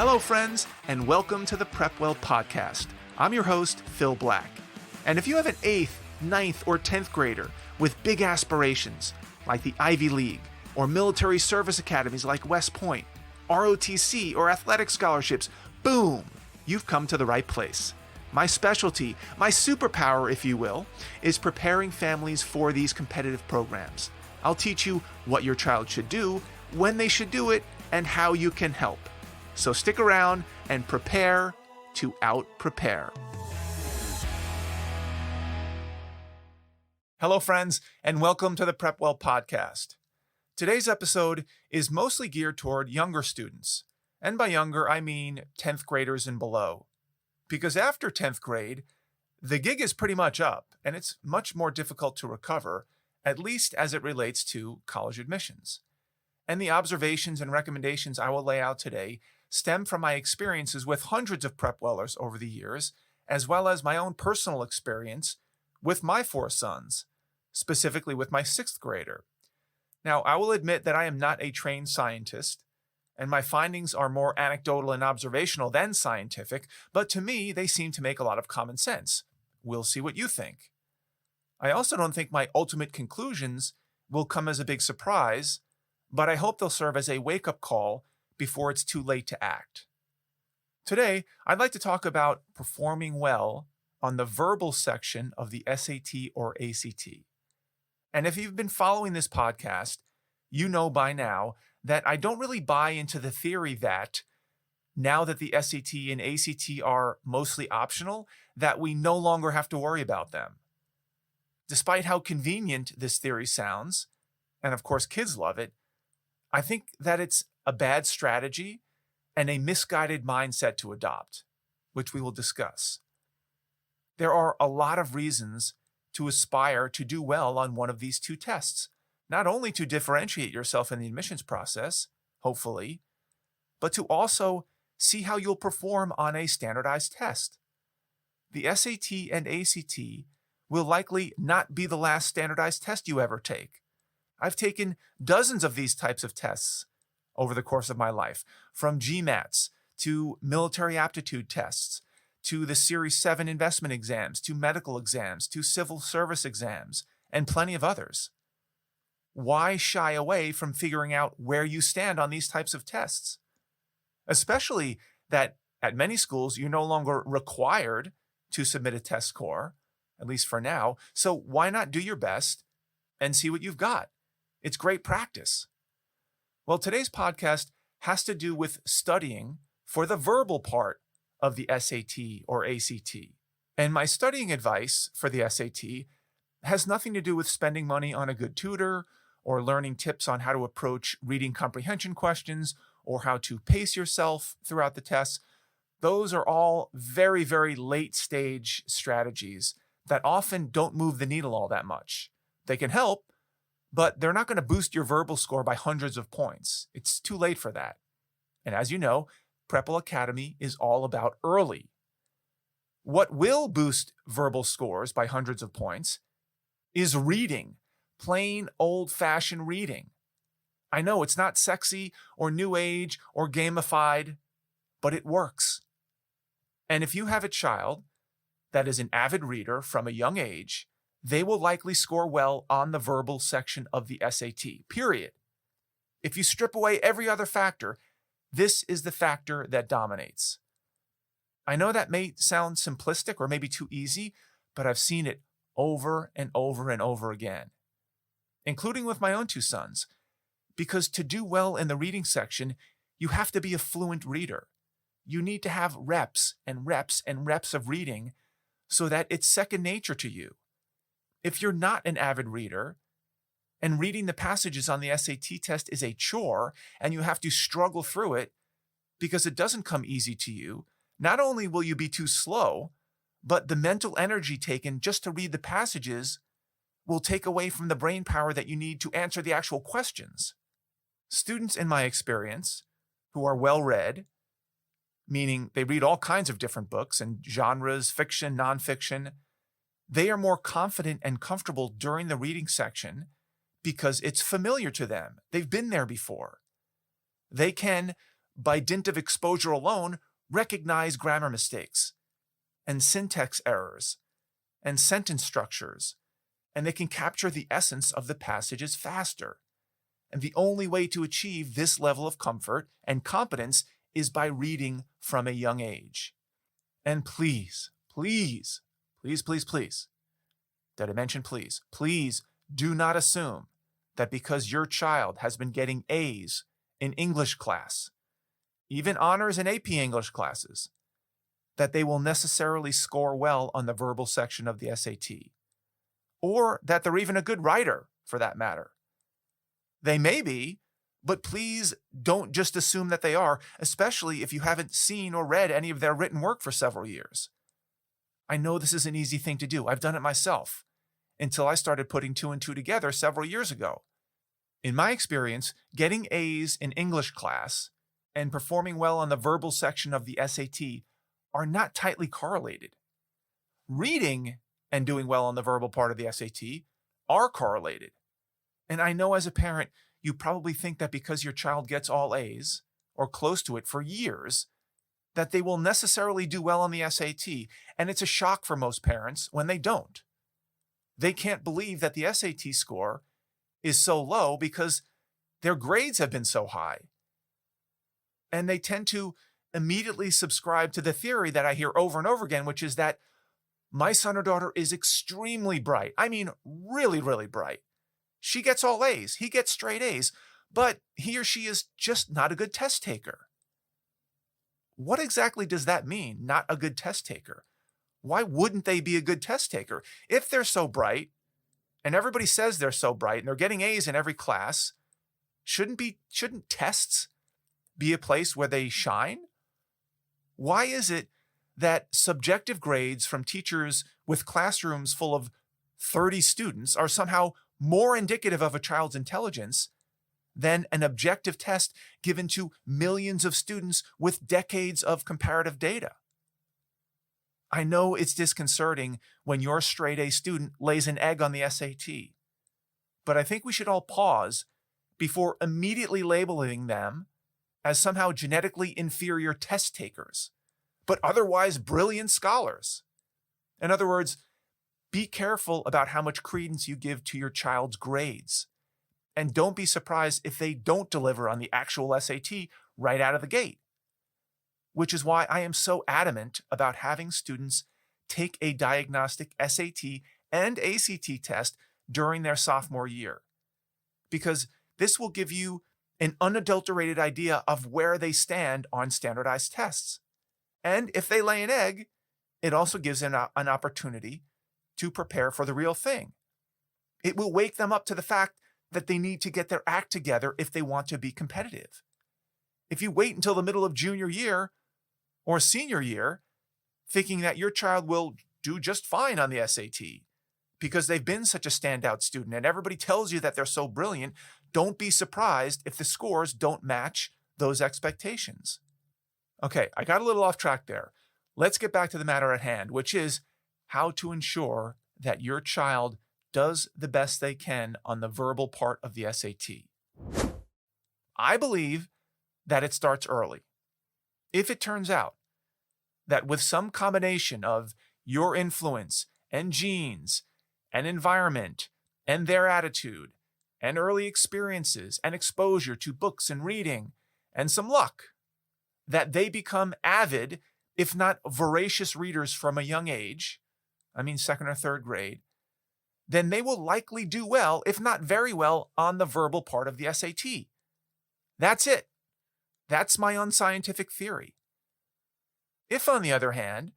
Hello, friends, and welcome to the Prepwell Podcast. I'm your host, Phil Black. And if you have an 8th, 9th, or 10th grader with big aspirations, like the Ivy League, or military service academies like West Point, ROTC, or athletic scholarships, boom, you've come to the right place. My specialty, my superpower, if you will, is preparing families for these competitive programs. I'll teach you what your child should do, when they should do it, and how you can help. So stick around and prepare to out-prepare. Hello, friends, and welcome to the Prepwell Podcast. Today's episode is mostly geared toward younger students. And by younger, I mean 10th graders and below. Because after 10th grade, the gig is pretty much up, and it's much more difficult to recover, at least as it relates to college admissions. And the observations and recommendations I will lay out today stem from my experiences with hundreds of Prepwellers over the years, as well as my own personal experience with my 4 sons, specifically with my 6th grader. Now, I will admit that I am not a trained scientist, and my findings are more anecdotal and observational than scientific, but to me, they seem to make a lot of common sense. We'll see what you think. I also don't think my ultimate conclusions will come as a big surprise, but I hope they'll serve as a wake-up call before it's too late to act. Today, I'd like to talk about performing well on the verbal section of the SAT or ACT. And if you've been following this podcast, you know by now that I don't really buy into the theory that now that the SAT and ACT are mostly optional, that we no longer have to worry about them. Despite how convenient this theory sounds, and of course kids love it, I think that it's a bad strategy and a misguided mindset to adopt, which we will discuss. There are a lot of reasons to aspire to do well on one of these 2 tests, not only to differentiate yourself in the admissions process, hopefully, but to also see how you'll perform on a standardized test. The SAT and ACT will likely not be the last standardized test you ever take. I've taken dozens of these types of tests over the course of my life, from GMATs to military aptitude tests, to the Series 7 investment exams, to medical exams, to civil service exams, and plenty of others. Why shy away from figuring out where you stand on these types of tests? Especially that at many schools, you're no longer required to submit a test score, at least for now, so why not do your best and see what you've got? It's great practice. Well, today's podcast has to do with studying for the verbal part of the SAT or ACT. And my studying advice for the SAT has nothing to do with spending money on a good tutor or learning tips on how to approach reading comprehension questions or how to pace yourself throughout the tests. Those are all very, very late stage strategies that often don't move the needle all that much. They can help, but they're not going to boost your verbal score by hundreds of points. It's too late for that. And as you know, Prepwell Academy is all about early. What will boost verbal scores by hundreds of points is reading, plain old-fashioned reading. I know it's not sexy or new age or gamified, but it works. And if you have a child that is an avid reader from a young age, they will likely score well on the verbal section of the SAT, period. If you strip away every other factor, this is the factor that dominates. I know that may sound simplistic or maybe too easy, but I've seen it over and over and over again, including with my own 2 sons, because to do well in the reading section, you have to be a fluent reader. You need to have reps and reps and reps of reading so that it's second nature to you. If you're not an avid reader and reading the passages on the SAT test is a chore and you have to struggle through it because it doesn't come easy to you, not only will you be too slow, but the mental energy taken just to read the passages will take away from the brain power that you need to answer the actual questions. Students, in my experience, who are well-read, meaning they read all kinds of different books and genres, fiction, nonfiction, they are more confident and comfortable during the reading section because it's familiar to them. They've been there before. They can by dint of exposure alone, recognize grammar mistakes and syntax errors and sentence structures, and they can capture the essence of the passages faster. And the only way to achieve this level of comfort and competence is by reading from a young age. And please, please, please, please, please, did I mention please? Please do not assume that because your child has been getting A's in English class, even honors and AP English classes, that they will necessarily score well on the verbal section of the SAT, or that they're even a good writer for that matter. They may be, but please don't just assume that they are, especially if you haven't seen or read any of their written work for several years. I know this is an easy thing to do. I've done it myself until I started putting two and two together several years ago. In my experience, getting A's in English class and performing well on the verbal section of the SAT are not tightly correlated. Reading and doing well on the verbal part of the SAT are correlated. And I know as a parent, you probably think that because your child gets all A's or close to it for years, that they will necessarily do well on the SAT. And it's a shock for most parents when they don't. They can't believe that the SAT score is so low because their grades have been so high. And they tend to immediately subscribe to the theory that I hear over and over again, which is that my son or daughter is extremely bright. I mean, really, really bright. She gets all A's, he gets straight A's, but he or she is just not a good test taker. What exactly does that mean, not a good test taker? Why wouldn't they be a good test taker? If they're so bright, and everybody says they're so bright, and they're getting A's in every class, shouldn't tests be a place where they shine? Why is it that subjective grades from teachers with classrooms full of 30 students are somehow more indicative of a child's intelligence than an objective test given to millions of students with decades of comparative data? I know it's disconcerting when your straight A student lays an egg on the SAT, but I think we should all pause before immediately labeling them as somehow genetically inferior test takers, but otherwise brilliant scholars. In other words, be careful about how much credence you give to your child's grades. And don't be surprised if they don't deliver on the actual SAT right out of the gate. Which is why I am so adamant about having students take a diagnostic SAT and ACT test during their sophomore year. Because this will give you an unadulterated idea of where they stand on standardized tests. And if they lay an egg, it also gives them an opportunity to prepare for the real thing. It will wake them up to the fact that they need to get their act together if they want to be competitive. If you wait until the middle of junior year or senior year, thinking that your child will do just fine on the SAT because they've been such a standout student and everybody tells you that they're so brilliant, don't be surprised if the scores don't match those expectations. Okay, I got a little off track there. Let's get back to the matter at hand, which is how to ensure that your child does the best they can on the verbal part of the SAT. I believe that it starts early. If it turns out that with some combination of your influence and genes and environment and their attitude and early experiences and exposure to books and reading and some luck, that they become avid, if not voracious readers from a young age, I mean second or third grade, then they will likely do well, if not very well, on the verbal part of the SAT. That's it. That's my unscientific theory. If, on the other hand,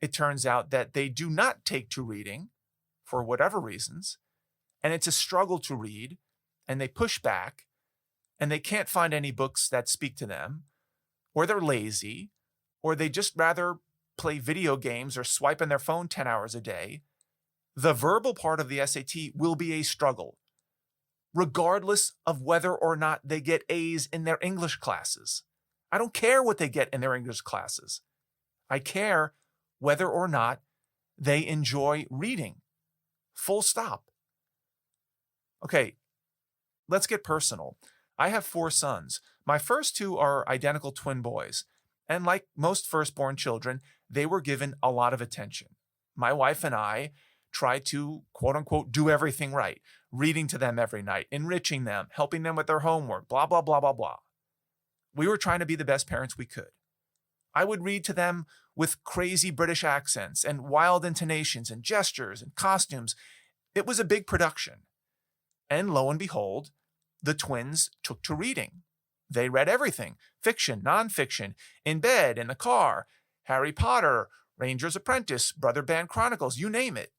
it turns out that they do not take to reading, for whatever reasons, and it's a struggle to read, and they push back, and they can't find any books that speak to them, or they're lazy, or they just rather play video games or swipe on their phone 10 hours a day, the verbal part of the SAT will be a struggle, regardless of whether or not they get A's in their English classes. I don't care what they get in their English classes. I care whether or not they enjoy reading. Full stop. Okay, let's get personal. I have 4 sons. My first two are identical twin boys, and like most firstborn children, they were given a lot of attention. My wife and I tried to, quote unquote, do everything right, reading to them every night, enriching them, helping them with their homework, blah, blah, blah, blah, blah. We were trying to be the best parents we could. I would read to them with crazy British accents and wild intonations and gestures and costumes. It was a big production. And lo and behold, the twins took to reading. They read everything, fiction, nonfiction, in bed, in the car, Harry Potter, Ranger's Apprentice, Brother Band Chronicles, you name it.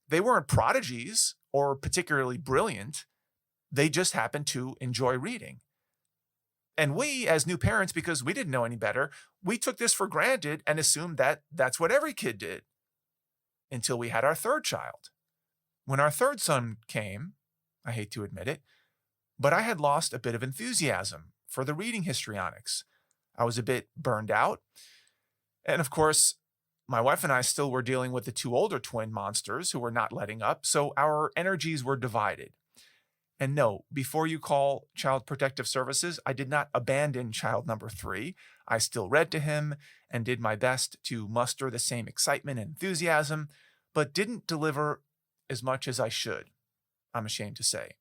They weren't prodigies or particularly brilliant. They just happened to enjoy reading. And we, as new parents, because we didn't know any better, we took this for granted and assumed that that's what every kid did until we had our third child. When our third son came, I hate to admit it, but I had lost a bit of enthusiasm for the reading histrionics. I was a bit burned out. And of course, my wife and I still were dealing with the two older twin monsters who were not letting up, so our energies were divided. And no, before you call Child Protective Services, I did not abandon child number 3. I still read to him and did my best to muster the same excitement and enthusiasm, but didn't deliver as much as I should, I'm ashamed to say.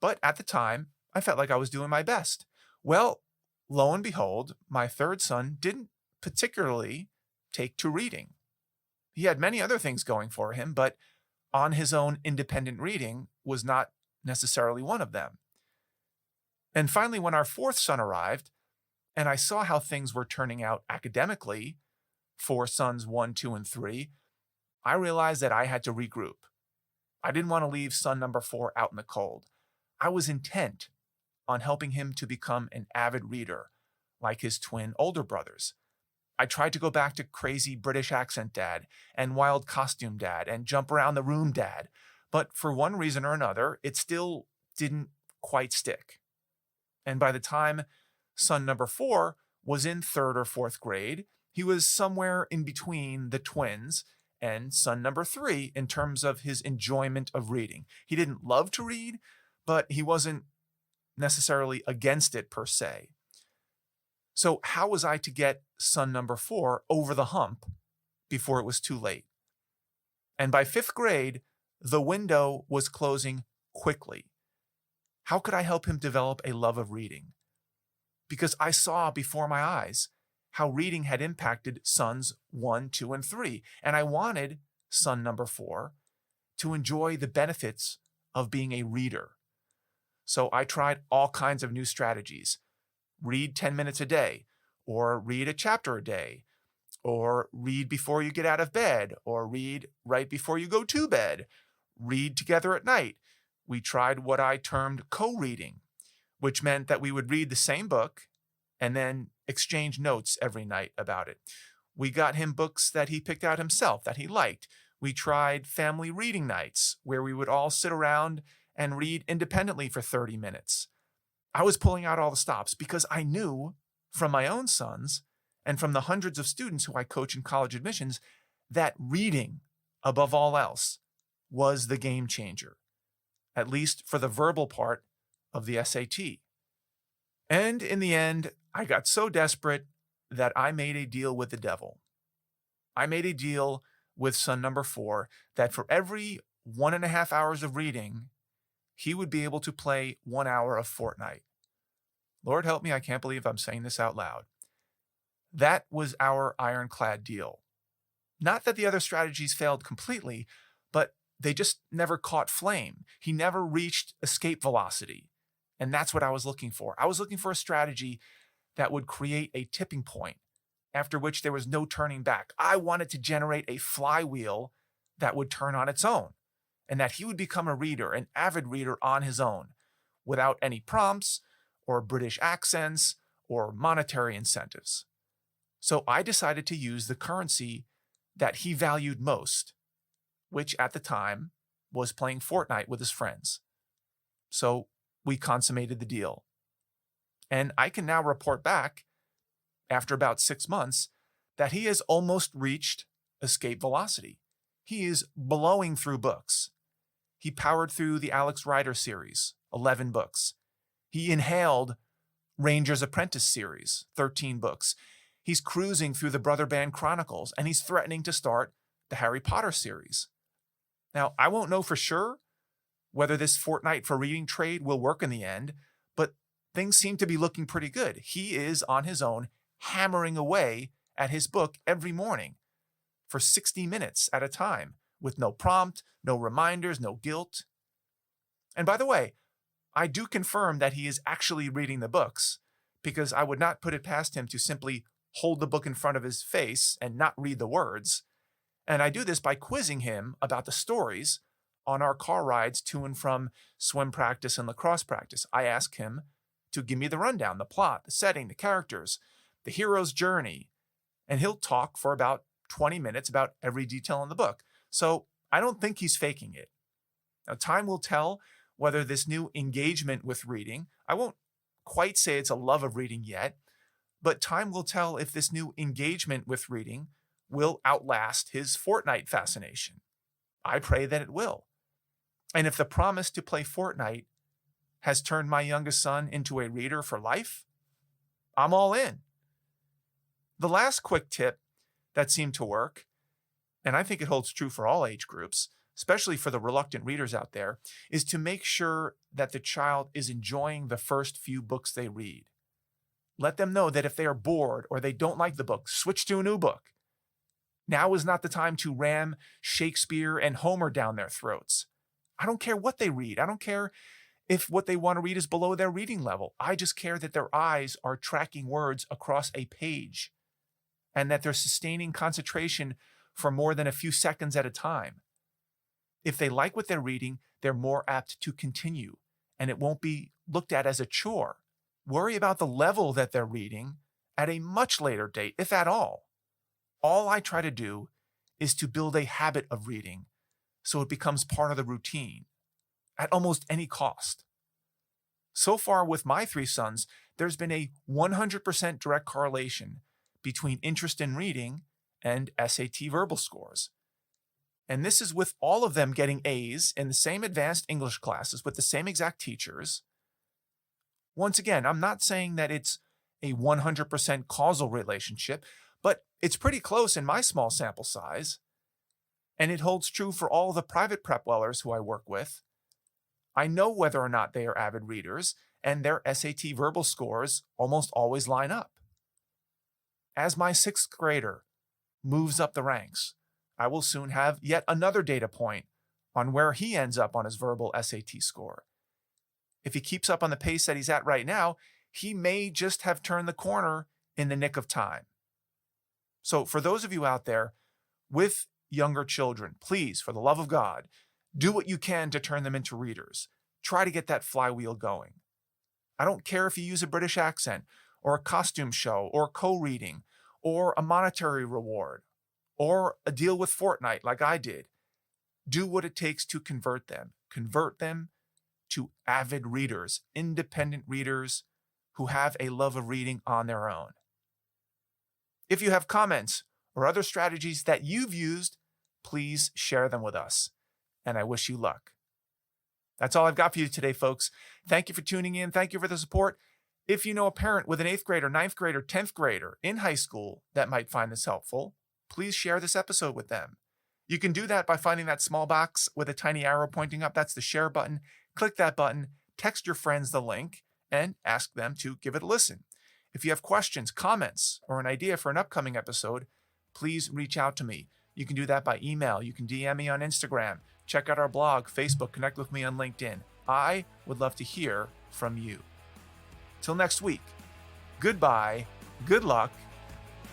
But at the time, I felt like I was doing my best. Well, lo and behold, my third son didn't particularly take to reading. He had many other things going for him, but on his own independent reading was not necessarily one of them. And finally, when our fourth son arrived, and I saw how things were turning out academically for sons 1, 2, and 3, I realized that I had to regroup. I didn't want to leave son number 4 out in the cold. I was intent on helping him to become an avid reader, like his twin older brothers. I tried to go back to crazy British accent dad and wild costume dad and jump around the room dad, but for one reason or another, it still didn't quite stick. And by the time son number 4 was in 3rd or 4th grade, he was somewhere in between the twins and son number 3 in terms of his enjoyment of reading. He didn't love to read, but he wasn't necessarily against it per se. So how was I to get son number 4 over the hump before it was too late? And by 5th grade, the window was closing quickly. How could I help him develop a love of reading? Because I saw before my eyes how reading had impacted sons 1, 2, and 3, and I wanted son number 4 to enjoy the benefits of being a reader. So I tried all kinds of new strategies. Read 10 minutes a day, or read a chapter a day, or read before you get out of bed, or read right before you go to bed, read together at night. We tried what I termed co-reading, which meant that we would read the same book and then exchange notes every night about it. We got him books that he picked out himself that he liked. We tried family reading nights where we would all sit around and read independently for 30 minutes. I was pulling out all the stops because I knew from my own sons and from the hundreds of students who I coach in college admissions that reading, above all else, was the game changer, at least for the verbal part of the SAT. And in the end, I got so desperate that I made a deal with the devil. I made a deal with son number 4 that for every 1.5 hours of reading, he would be able to play 1 hour of Fortnite. Lord help me, I can't believe I'm saying this out loud. That was our ironclad deal. Not that the other strategies failed completely, but they just never caught flame. He never reached escape velocity. And that's what I was looking for. I was looking for a strategy that would create a tipping point after which there was no turning back. I wanted to generate a flywheel that would turn on its own and that he would become a reader, an avid reader on his own, without any prompts or British accents or monetary incentives. So I decided to use the currency that he valued most, which at the time was playing Fortnite with his friends. So we consummated the deal. And I can now report back, after about 6 months, that he has almost reached escape velocity. He is blowing through books. He powered through the Alex Rider series, 11 books. He inhaled Ranger's Apprentice series, 13 books. He's cruising through the Brother Band Chronicles, and he's threatening to start the Harry Potter series. Now, I won't know for sure whether this fortnight for reading trade will work in the end, but things seem to be looking pretty good. He is on his own, hammering away at his book every morning for 60 minutes at a time, with no prompt, no reminders, no guilt. And by the way, I do confirm that he is actually reading the books, because I would not put it past him to simply hold the book in front of his face and not read the words. And I do this by quizzing him about the stories on our car rides to and from swim practice and lacrosse practice. I ask him to give me the rundown, the plot, the setting, the characters, the hero's journey, and he'll talk for about 20 minutes about every detail in the book. So I don't think he's faking it. Now, time will tell whether this new engagement with reading, I won't quite say it's a love of reading yet, but time will tell if this new engagement with reading will outlast his Fortnite fascination. I pray that it will. And if the promise to play Fortnite has turned my youngest son into a reader for life, I'm all in. The last quick tip that seemed to work, and I think it holds true for all age groups, especially for the reluctant readers out there, is to make sure that the child is enjoying the first few books they read. Let them know that if they are bored or they don't like the book, switch to a new book. Now is not the time to ram Shakespeare and Homer down their throats. I don't care what they read. I don't care if what they want to read is below their reading level. I just care that their eyes are tracking words across a page and that they're sustaining concentration for more than a few seconds at a time. If they like what they're reading, they're more apt to continue, and it won't be looked at as a chore. Worry about the level that they're reading at a much later date, if at all. All I try to do is to build a habit of reading so it becomes part of the routine at almost any cost. So far with my 3 sons, there's been a 100% direct correlation between interest in reading and SAT verbal scores. And this is with all of them getting A's in the same advanced English classes with the same exact teachers. Once again, I'm not saying that it's a 100% causal relationship, but it's pretty close in my small sample size. And it holds true for all the private prep-wellers who I work with. I know whether or not they are avid readers, and their SAT verbal scores almost always line up. As my 6th grader moves up the ranks, I will soon have yet another data point on where he ends up on his verbal SAT score. If he keeps up on the pace that he's at right now, he may just have turned the corner in the nick of time. So for those of you out there with younger children, please, for the love of God, do what you can to turn them into readers. Try to get that flywheel going. I don't care if you use a British accent or a costume show or co-reading or a monetary reward or a deal with Fortnite like I did. Do what it takes to convert them. Convert them to avid readers, independent readers who have a love of reading on their own. If you have comments or other strategies that you've used, please share them with us. And I wish you luck. That's all I've got for you today, folks. Thank you for tuning in. Thank you for the support. If you know a parent with an 8th grader, 9th grader, 10th grader in high school that might find this helpful, please share this episode with them. You can do that by finding that small box with a tiny arrow pointing up. That's the share button. Click that button, text your friends the link, and ask them to give it a listen. If you have questions, comments, or an idea for an upcoming episode, please reach out to me. You can do that by email. You can DM me on Instagram. Check out our blog, Facebook, connect with me on LinkedIn. I would love to hear from you. Till next week, goodbye, good luck,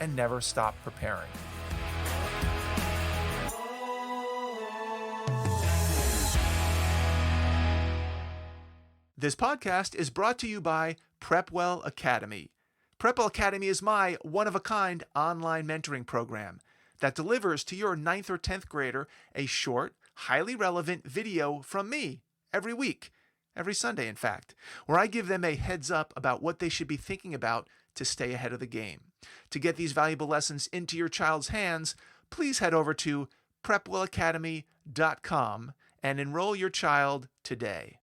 and never stop preparing. This podcast is brought to you by PrepWell Academy. PrepWell Academy is my one-of-a-kind online mentoring program that delivers to your 9th or 10th grader a short, highly relevant video from me every week, every Sunday in fact, where I give them a heads up about what they should be thinking about to stay ahead of the game. To get these valuable lessons into your child's hands, please head over to prepwellacademy.com and enroll your child today.